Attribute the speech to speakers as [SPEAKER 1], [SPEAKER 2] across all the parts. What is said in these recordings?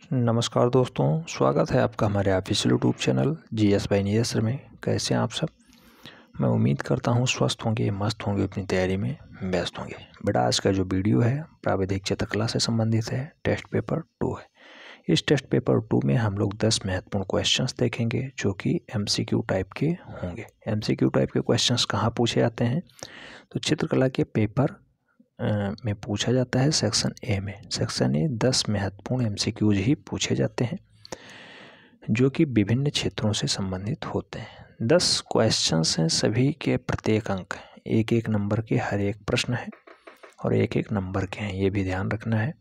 [SPEAKER 1] नमस्कार दोस्तों, स्वागत है आपका हमारे official YouTube channel GS by नियसर में। कैसे हैं आप सब? मैं उम्मीद करता हूं स्वस्थ होंगे, मस्त होंगे, अपनी तैयारी में व्यस्त होंगे। बेटा, आज का जो वीडियो है प्राविधिक चित्रकला से संबंधित है। टेस्ट पेपर 2 है। इस टेस्ट पेपर 2 में हम लोग 10 महत्वपूर्ण क्वेश्चंस देखेंगे जो कि एमसीक्यू टाइप के होंगे। एमसीक्यू टाइप के क्वेश्चंस कहाँ पूछे जाते हैं? तो चित्रकला के पेपर में पूछा जाता है सेक्शन ए में। सेक्शन ए 10 महत्वपूर्ण एमसीक्यूज ही पूछे जाते हैं जो कि विभिन्न क्षेत्रों से संबंधित होते हैं। 10 क्वेश्चंस हैं, सभी के प्रत्येक अंक एक एक नंबर के, हर एक प्रश्न है और एक एक नंबर के हैं, ये भी ध्यान रखना है।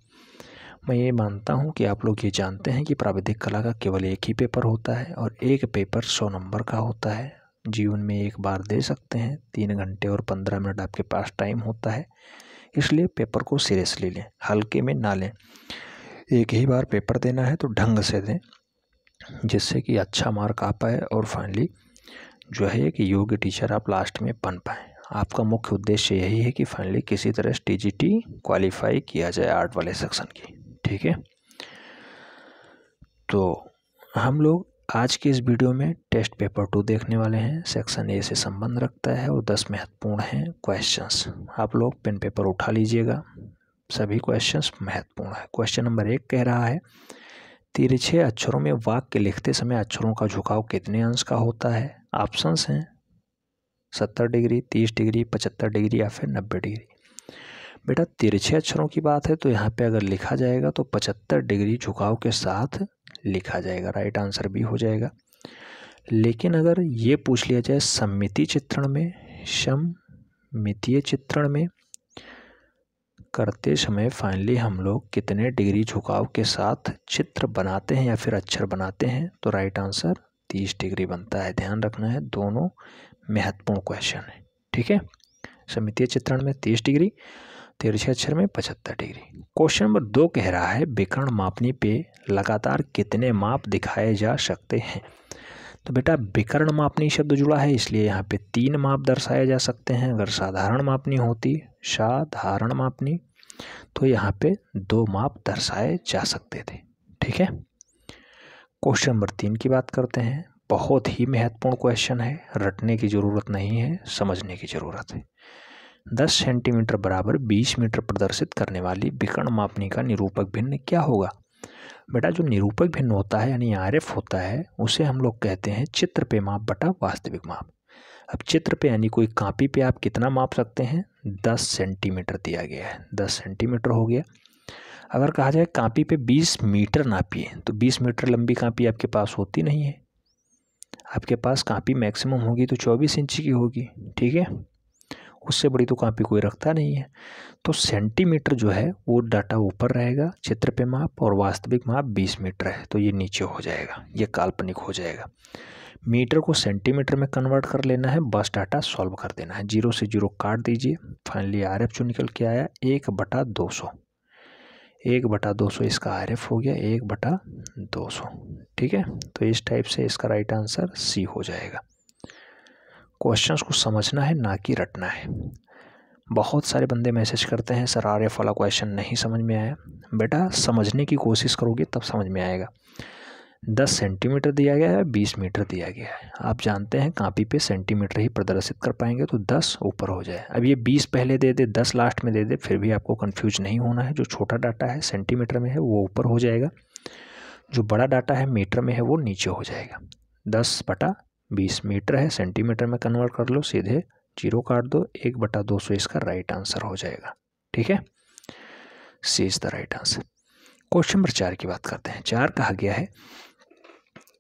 [SPEAKER 1] मैं ये मानता हूँ कि आप लोग ये जानते हैं कि प्राविधिक कला का केवल एक ही पेपर होता है और एक पेपर 100 नंबर का होता है। जीवन में एक बार दे सकते हैं, 3 घंटे और 15 मिनट आपके पास टाइम होता है, इसलिए पेपर को सीरियसली लें, हल्के में ना लें। एक ही बार पेपर देना है तो ढंग से दें जिससे कि अच्छा मार्क आ पाए और फाइनली जो है कि योग्य टीचर आप लास्ट में बन पाएँ। आपका मुख्य उद्देश्य यही है कि फाइनली किसी तरह टीजीटी क्वालिफाई किया जाए आर्ट वाले सेक्शन की। ठीक है, तो हम लोग आज के इस वीडियो में टेस्ट पेपर 2 देखने वाले हैं। सेक्शन ए से संबंध रखता है और 10 महत्वपूर्ण हैं क्वेश्चंस। आप लोग पेन पेपर उठा लीजिएगा, सभी क्वेश्चंस महत्वपूर्ण है। क्वेश्चन नंबर 1 कह रहा है, तिरछे अक्षरों में वाक्य लिखते समय अक्षरों का झुकाव कितने अंश का होता है? ऑप्शंस हैं 70 डिग्री, 30 डिग्री, 75 डिग्री या फिर 90 डिग्री। बेटा, तिरछे अक्षरों की बात है तो यहाँ पे अगर लिखा जाएगा तो 75 डिग्री झुकाव के साथ लिखा जाएगा, राइट आंसर भी हो जाएगा। लेकिन अगर ये पूछ लिया जाए सममितीय चित्रण में करते समय फाइनली हम लोग कितने डिग्री झुकाव के साथ चित्र बनाते हैं या फिर अक्षर बनाते हैं, तो राइट आंसर 30 डिग्री बनता है। ध्यान रखना है, दोनों महत्वपूर्ण क्वेश्चन है। ठीक है, सममितीय चित्रण में 30 डिग्री, तिरछे अक्षर में 75 डिग्री। क्वेश्चन नंबर 2 कह रहा है, विकर्ण मापनी पे लगातार कितने माप दिखाए जा सकते हैं? तो बेटा, विकर्ण मापनी शब्द जुड़ा है इसलिए यहाँ पे 3 माप दर्शाए जा सकते हैं। अगर साधारण मापनी होती, साधारण मापनी, तो यहाँ पे 2 माप दर्शाए जा सकते थे। ठीक है, क्वेश्चन नंबर 3 की बात करते हैं। बहुत ही महत्वपूर्ण क्वेश्चन है, रटने की जरूरत नहीं है, समझने की जरूरत है। 10 सेंटीमीटर बराबर 20 मीटर प्रदर्शित करने वाली विकर्ण मापनी का निरूपक भिन्न क्या होगा? बेटा, जो निरूपक भिन्न होता है यानी आरएफ होता है, उसे हम लोग कहते हैं चित्र पे माप बटा वास्तविक माप। अब चित्र पे यानी कोई कॉपी पे आप कितना माप सकते हैं? 10 सेंटीमीटर दिया गया है, 10 सेंटीमीटर हो गया। अगर कहा जाए कॉपी पे 20 मीटर नापिए, तो 20 मीटर लंबी कॉपी आपके पास होती नहीं है। आपके पास कॉपी मैक्सिमम होगी तो 24 इंच की होगी। ठीक है, उससे बड़ी तो कॉपी कोई रखता नहीं है। तो सेंटीमीटर जो है वो डाटा ऊपर रहेगा चित्र पे माप, और वास्तविक माप 20 मीटर है तो ये नीचे हो जाएगा, ये काल्पनिक हो जाएगा। मीटर को सेंटीमीटर में कन्वर्ट कर लेना है, बस डाटा सॉल्व कर देना है। 0 से 0 काट दीजिए, फाइनली आरएफ जो निकल के आया 1/200। 1/200 इसका आरएफ हो गया, 1/200। ठीक है, तो इस टाइप से इसका राइट आंसर सी हो जाएगा। क्वेश्चंस को समझना है, ना कि रटना है। बहुत सारे बंदे मैसेज करते हैं, सर आरएफ वाला क्वेश्चन नहीं समझ में आया। बेटा, समझने की कोशिश करोगे तब समझ में आएगा। 10 सेंटीमीटर दिया गया है, 20 मीटर दिया गया है। आप जानते हैं कॉपी पे सेंटीमीटर ही प्रदर्शित कर पाएंगे तो 10 ऊपर हो जाए। अब ये 20 पहले दे दे, 10 लास्ट में दे दे, फिर भी आपको कंफ्यूज नहीं होना है। जो छोटा डाटा है सेंटीमीटर में है वो ऊपर हो जाएगा, जो बड़ा डाटा है मीटर में है वो नीचे हो जाएगा। 10/20 मीटर है, सेंटीमीटर में कन्वर्ट कर लो, सीधे 0 काट दो, 1/200 इसका राइट आंसर हो जाएगा। ठीक है, C is the right answer. Question number 4 की बात करते हैं। 4 कहा गया है,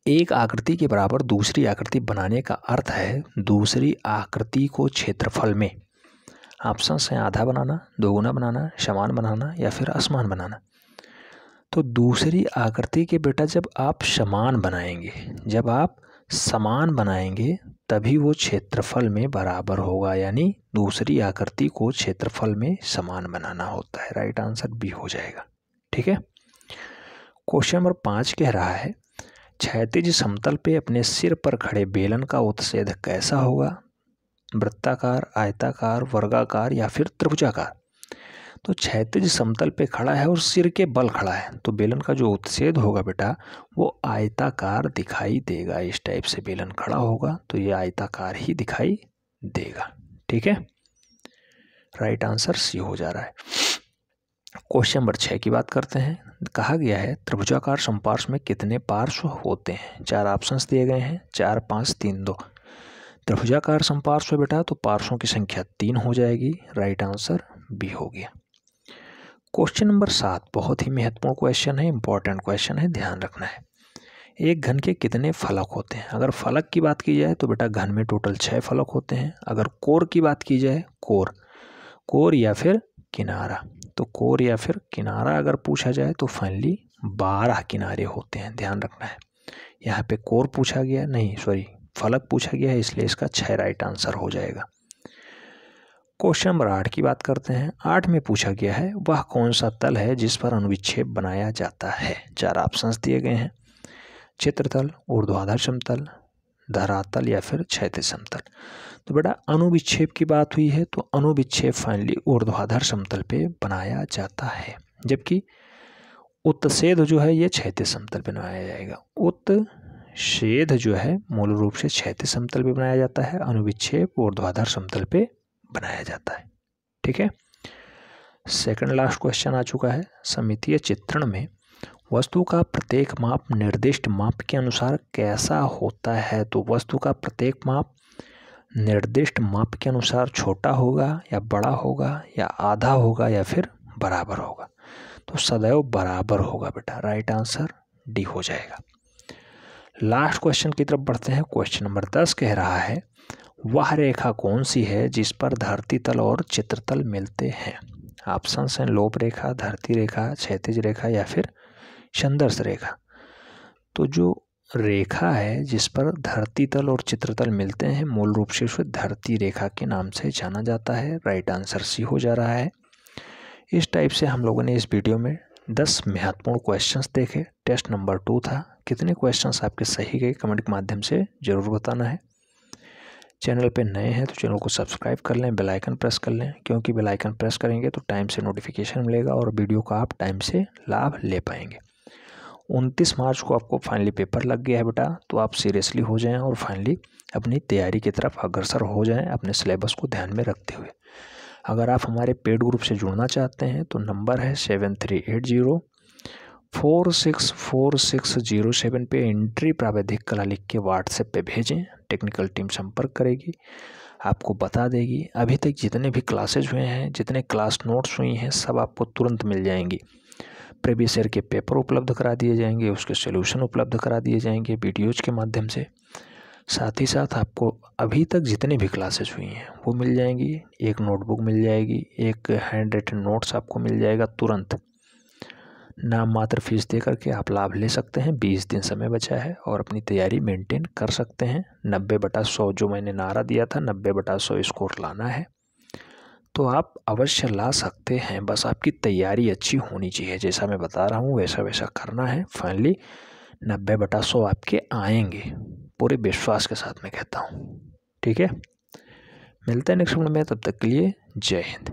[SPEAKER 1] एक आकृति के बराबर दूसरी आकृति बनाने का अर्थ है दूसरी आकृति को क्षेत्रफल में, ऑप्शंस हैं आधा बनाना, दोगुना बनाना, समान बनाना या फिर असमान बनाना। तो दूसरी आकृति के बेटा जब आप समान बनाएंगे, जब आप समान बनाएंगे तभी वो क्षेत्रफल में बराबर होगा, यानी दूसरी आकृति को क्षेत्रफल में समान बनाना होता है। राइट आंसर बी हो जाएगा। ठीक है, क्वेश्चन नंबर 5 कह रहा है, क्षैतिज समतल पे अपने सिर पर खड़े बेलन का उत्सेद कैसा होगा? वृत्ताकार, आयताकार, वर्गाकार या फिर त्रिभुजाकार? तो क्षैतिज समतल पे खड़ा है और सिर के बल खड़ा है, तो बेलन का जो उत्सेद होगा बेटा वो आयताकार दिखाई देगा। इस टाइप से बेलन खड़ा होगा तो ये आयताकार ही दिखाई देगा। ठीक है, राइट आंसर सी हो जा रहा है। क्वेश्चन नंबर 6 की बात करते हैं। कहा गया है त्रिभुजाकार समपार्श्व में कितने पार्श्व होते हैं। 4 ऑप्शंस दिए गए हैं, 4, 5, 3, 2। त्रिभुजाकार समपार्श्व बेटा तो पार्श्वों की संख्या 3 हो जाएगी। राइट आंसर बी हो गया। क्वेश्चन नंबर 7 बहुत ही महत्वपूर्ण क्वेश्चन है, इंपॉर्टेंट क्वेश्चन है, ध्यान रखना है। एक घन के कितने फलक होते हैं। अगर फलक की बात की जाए तो बेटा घन में टोटल 6 फलक होते हैं। अगर कोर की बात की जाए, कोर या फिर किनारा, तो कोर या फिर किनारा अगर पूछा जाए तो फाइनली 12 किनारे होते हैं। ध्यान रखना है, यहाँ पे कोर पूछा गया नहीं, सॉरी फलक पूछा गया है, इसलिए इसका 6 राइट आंसर हो जाएगा। क्वेश्चन नंबर 8 की बात करते हैं। 8 में पूछा गया है वह कौन सा तल है जिस पर अनुविच्छेद बनाया जाता है। 4 ऑप्शंस दिए गए हैं, चित्रतल, ऊर्ध्वाधर समतल, धरातल या फिर क्षैतिज समतल। तो बेटा अनुविच्छेद की बात हुई है तो अनुविच्छेद फाइनली ऊर्ध्वाधर समतल पे बनाया जाता है, जबकि उत्छेद जो है ये क्षैतिज समतल पे बनाया जाएगा। उत्छेद जो है मूल रूप से क्षैतिज समतल पे बनाया जाता है, अनुविच्छेद ऊर्ध्वाधर समतल पे बनाया जाता है। ठीक है, सेकंड लास्ट क्वेश्चन आ चुका है। सममितीय चित्रण में वस्तु का प्रत्येक माप निर्दिष्ट माप के अनुसार कैसा होता है। तो वस्तु का प्रत्येक माप निर्दिष्ट माप के अनुसार छोटा होगा या बड़ा होगा या आधा होगा या फिर बराबर होगा। तो सदैव बराबर होगा बेटा। राइट आंसर डी हो जाएगा। लास्ट क्वेश्चन की तरफ बढ़ते हैं। क्वेश्चन नंबर 10 कह रहा है वह रेखा कौन सी है जिस पर धरती तल और चित्रतल मिलते हैं। ऑप्शंस हैं लोप रेखा, धरती रेखा, क्षैतिज रेखा या फिर संदर्श रेखा। तो जो रेखा है जिस पर धरती तल और चित्रतल मिलते हैं मूल रूप से उसे धरती रेखा के नाम से जाना जाता है। राइट आंसर सी हो जा रहा है। इस टाइप से हम लोगों ने इस वीडियो में 10 महत्वपूर्ण क्वेश्चंस देखे। टेस्ट नंबर 2 था। कितने क्वेश्चंस आपके सही गए कमेंट के माध्यम से जरूर बताना है। चैनल पे नए हैं तो चैनल को सब्सक्राइब कर लें, बेल आइकन प्रेस कर लें, क्योंकि बेल आइकन प्रेस करेंगे तो टाइम से नोटिफिकेशन मिलेगा और वीडियो का आप टाइम से लाभ ले पाएंगे। 29 मार्च को आपको फाइनली पेपर लग गया है बेटा, तो आप सीरियसली हो जाएं और फाइनली अपनी तैयारी की तरफ अग्रसर हो जाएं अपने सिलेबस को ध्यान में रखते हुए। अगर आप हमारे पेड ग्रुप से जुड़ना चाहते हैं तो नंबर है 7380464607 पे एंट्री प्रावैधिक कला लिख के व्हाट्सएप पे भेजें। टेक्निकल टीम संपर्क करेगी, आपको बता देगी। अभी तक जितने भी क्लासेज हुए हैं, जितने क्लास नोट्स हुई हैं, सब आपको तुरंत मिल जाएंगी। प्रीवियस ईयर के पेपर उपलब्ध करा दिए जाएंगे, उसके सॉल्यूशन उपलब्ध करा दिए जाएंगे वीडियोज़ के माध्यम से। साथ ही साथ आपको अभी तक जितनी भी क्लासेस हुई हैं वो मिल जाएंगी। एक नोटबुक मिल जाएगी, एक हैंड रिटन नोट्स आपको मिल जाएगा तुरंत। नाम मात्र फीस दे करके आप लाभ ले सकते हैं। 20 दिन समय बचा है और अपनी तैयारी मेंटेन कर सकते हैं। 90/100 जो मैंने नारा दिया था, 90/100 स्कोर लाना है तो आप अवश्य ला सकते हैं। बस आपकी तैयारी अच्छी होनी चाहिए, जैसा मैं बता रहा हूँ वैसा वैसा करना है। फाइनली 90/100 आपके आएंगे, पूरे विश्वास के साथ मैं कहता हूँ। ठीक है, मिलते हैं नेक्स्ट वीडियो में, तब तक के लिए जय हिंद।